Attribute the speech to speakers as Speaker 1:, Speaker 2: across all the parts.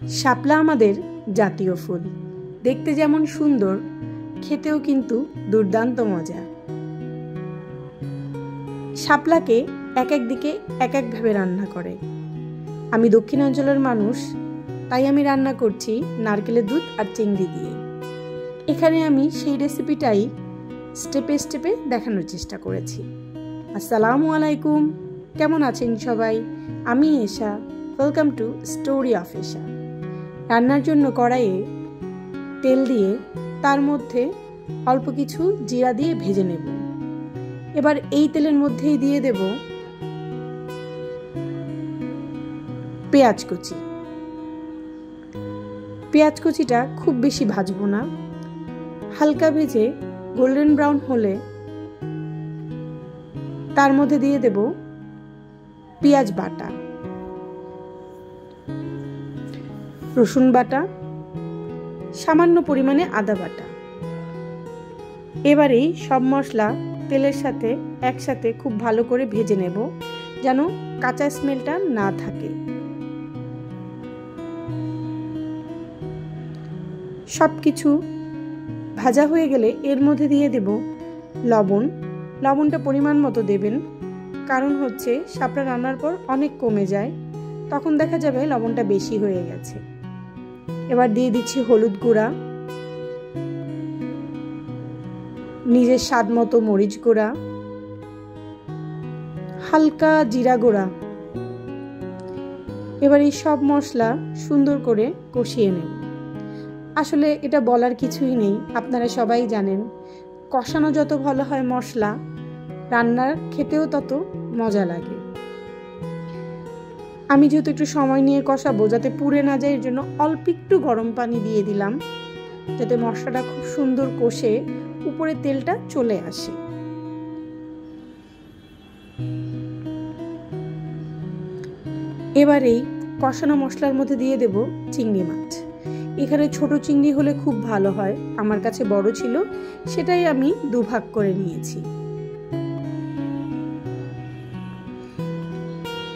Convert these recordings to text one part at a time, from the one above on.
Speaker 1: শাপলা আমাদের জাতীয় ফুল, দেখতে যেমন সুন্দর, খেতেও কিন্তু দুর্দান্ত মজা। শাপলাকে এক এক দিকে এক একভাবে রান্না করে। আমি দক্ষিণাঞ্চলের মানুষ, তাই আমি রান্না করছি নারকেলের দুধ আর চিংড়ি দিয়ে। এখানে আমি সেই রেসিপিটাই স্টেপে স্টেপে দেখানোর চেষ্টা করেছি। আসসালামু আলাইকুম, কেমন আছেন সবাই? আমি এশা, ওয়েলকাম টু স্টোরি অফ এশা। রান্নার জন্য কড়াইয়ে তেল দিয়ে তার মধ্যে অল্প কিছু জিরা দিয়ে ভেজে নেব। এবার এই তেলের মধ্যেই দিয়ে দেব পেঁয়াজ কুচি। পেঁয়াজ কুচিটা খুব বেশি ভাজবো না, হালকা ভেজে গোল্ডেন ব্রাউন হলে তার মধ্যে দিয়ে দেব পেঁয়াজ বাটা, রসুন বাটা, সামান্য পরিমাণে আদা বাটা। এবারেই সব মশলা তেলের সাথে একসাথে খুব ভালো করে ভেজে নেব, যেন কাঁচা স্মেলটা না থাকে। সব কিছু ভাজা হয়ে গেলে এর মধ্যে দিয়ে দেব লবণ। লবণটা পরিমাণ মতো দেবেন, কারণ হচ্ছে শাপলা রান্নার পর অনেক কমে যায়, তখন দেখা যাবে লবণটা বেশি হয়ে গেছে। এবার দিয়ে দিচ্ছি হলুদ গুঁড়া, নিজের স্বাদ মতো মরিচ গুঁড়া, হালকা জিরা গুঁড়া। এবার এই সব মশলা সুন্দর করে কষিয়ে নেব। আসলে এটা বলার কিছুই নেই, আপনারা সবাই জানেন, কষানো যত ভালো হয় মশলা, রান্নার খেতেও তত মজা লাগে। আমি যেহেতু একটু সময় নিয়ে কষাবো, যাতে পুড়ে না যায়, এর জন্য অল্প একটু গরম পানি দিয়ে দিলাম, যাতে মশলাটা খুব সুন্দর কষে উপরে তেলটা চলে আসে। এবার এই কষানো মশলার মধ্যে দিয়ে দেব চিংড়ি মাছ। এখানে ছোট চিংড়ি হলে খুব ভালো হয়, আমার কাছে বড় ছিল, সেটাই আমি দুভাগ করে নিয়েছি।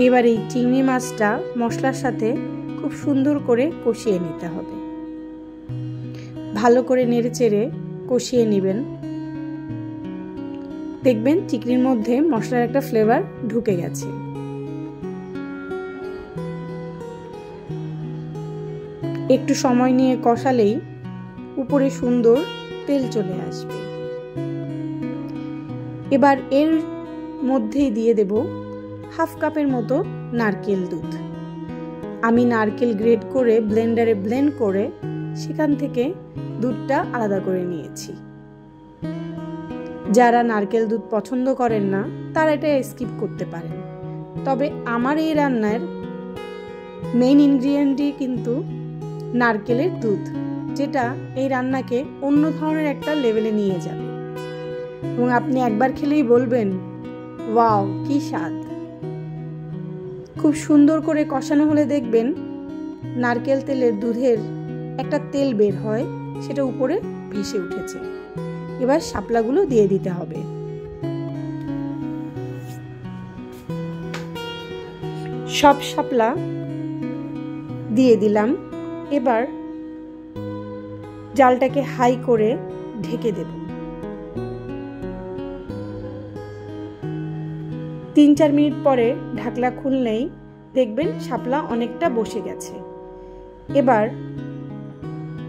Speaker 1: এবার এই চিংড়ি মাছটা মশলার সাথে খুব সুন্দর করে কষিয়ে নিতে হবে। ভালো করে নেড়েচেড়ে কষিয়ে নেবেন, দেখবেন চিংড়ির মধ্যে মশলার একটা ফ্লেভার ঢুকে গেছে। একটু সময় নিয়ে কষালেই উপরে সুন্দর তেল চলে আসবে। এবার এর মধ্যেই দিয়ে দেব হাফ কাপের মতো নারকেল দুধ। আমি নারকেল গ্রেট করে ব্লেন্ডারে ব্লেন্ড করে সেখান থেকে দুধটা আলাদা করে নিয়েছি। যারা নারকেল দুধ পছন্দ করেন না, তারা এটা স্কিপ করতে পারেন। তবে আমার এই রান্নার মেইন ইনগ্রিডিয়েন্টই কিন্তু নারকেলের দুধ, যেটা এই রান্নাকে অন্য ধরনের একটা লেভেলে নিয়ে যাবে, এবং আপনি একবার খেলেই বলবেন, ওয়াও কি স্বাদ। খুব সুন্দর করে কষানো হলে দেখবেন নারকেল তেলের দুধের একটা তেল বের হয়, সেটা উপরে ভেসে উঠেছে। এবার শাপলাগুলো দিয়ে দিতে হবে। সব শাপলা দিয়ে দিলাম। এবার জালটাকে হাই করে ঢেকে দেব। 3-4 মিনিট পরে ঢাকনা খুললেই দেখবেন শাপলা অনেকটা বসে গেছে। এবার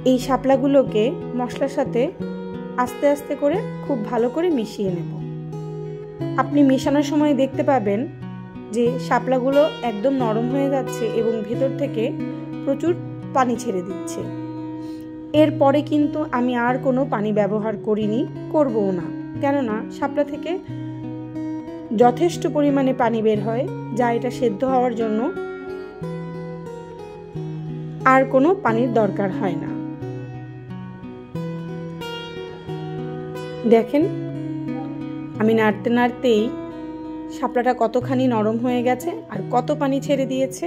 Speaker 1: এই শাপলাগুলোকে মশলার সাথে আস্তে আস্তে করে খুব ভালো করে মিশিয়ে নেব। আপনি মেশানোর সময় দেখতে পাবেন যে শাপলাগুলো একদম নরম হয়ে যাচ্ছে এবং ভেতর থেকে প্রচুর পানি ছেড়ে দিচ্ছে। এরপরে কিন্তু আমি আর কোনো পানি ব্যবহার করিনি, করবও না, কেননা শাপলা থেকে যথেষ্ট পরিমাণে পানি বের হয়, যা এটা সেদ্ধ হওয়ার জন্য আর কোনো পানির দরকার হয় না। দেখেন আমি নাড়তে নাড়তেই শাপলাটা কতখানি নরম হয়ে গেছে আর কত পানি ছেড়ে দিয়েছে।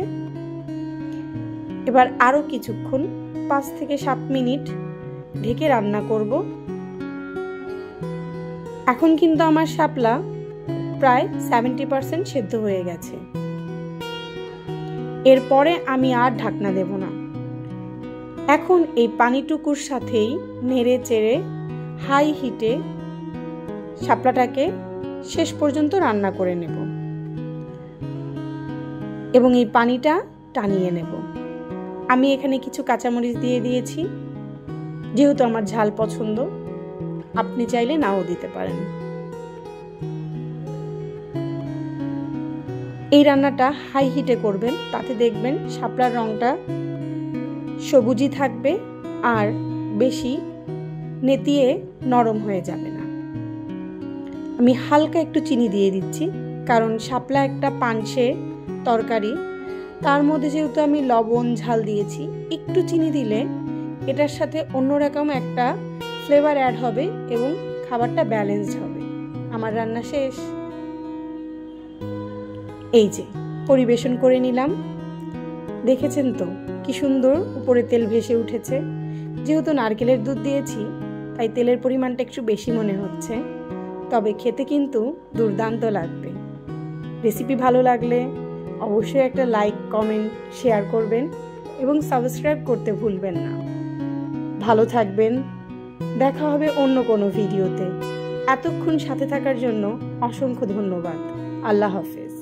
Speaker 1: এবার আরো কিছুক্ষণ 5 থেকে 7 মিনিট ঢেকে রান্না করব। এখন কিন্তু আমার শাপলা প্রায় 70% সেদ্ধ হয়ে গেছে। এরপরে আমি আর ঢাকনা দেব না, এখন এই পানিটুকুর সাথেই নেড়ে চেড়ে হাই হিটে শাপলাটাকে শেষ পর্যন্ত রান্না করে নেব এবং এই পানিটা টানিয়ে নেব। আমি এখানে কিছু কাঁচামরিচ দিয়ে দিয়েছি, যেহেতু আমার ঝাল পছন্দ, আপনি চাইলে নাও দিতে পারেন। এই রান্নাটা হাই হিটে করবেন, তাতে দেখবেন শাপলার রঙটা সবুজই থাকবে আর বেশি নেতিয়ে নরম হয়ে যাবে না। আমি হালকা একটু চিনি দিয়ে দিচ্ছি, কারণ শাপলা একটা পানসে তরকারি, তার মধ্যে যেহেতু আমি লবণ ঝাল দিয়েছি, একটু চিনি দিলে এটার সাথে অন্যরকম একটা ফ্লেভার অ্যাড হবে এবং খাবারটা ব্যালেন্সড হবে। আমার রান্না শেষ। এই যে পরিবেশন করে নিলাম। দেখেছেন তো কি সুন্দর উপরে তেল ভেসে উঠেছে। যেহেতু নারকেলের দুধ দিয়েছি তাই তেলের পরিমাণটা একটু বেশি মনে হচ্ছে, তবে খেতে কিন্তু দুর্দান্ত লাগবে। রেসিপি ভালো লাগলে অবশ্যই একটা লাইক, কমেন্ট, শেয়ার করবেন এবং সাবস্ক্রাইব করতে ভুলবেন না। ভালো থাকবেন, দেখা হবে অন্য কোনো ভিডিওতে। এতক্ষণ সাথে থাকার জন্য অসংখ্য ধন্যবাদ। আল্লাহ হাফেজ।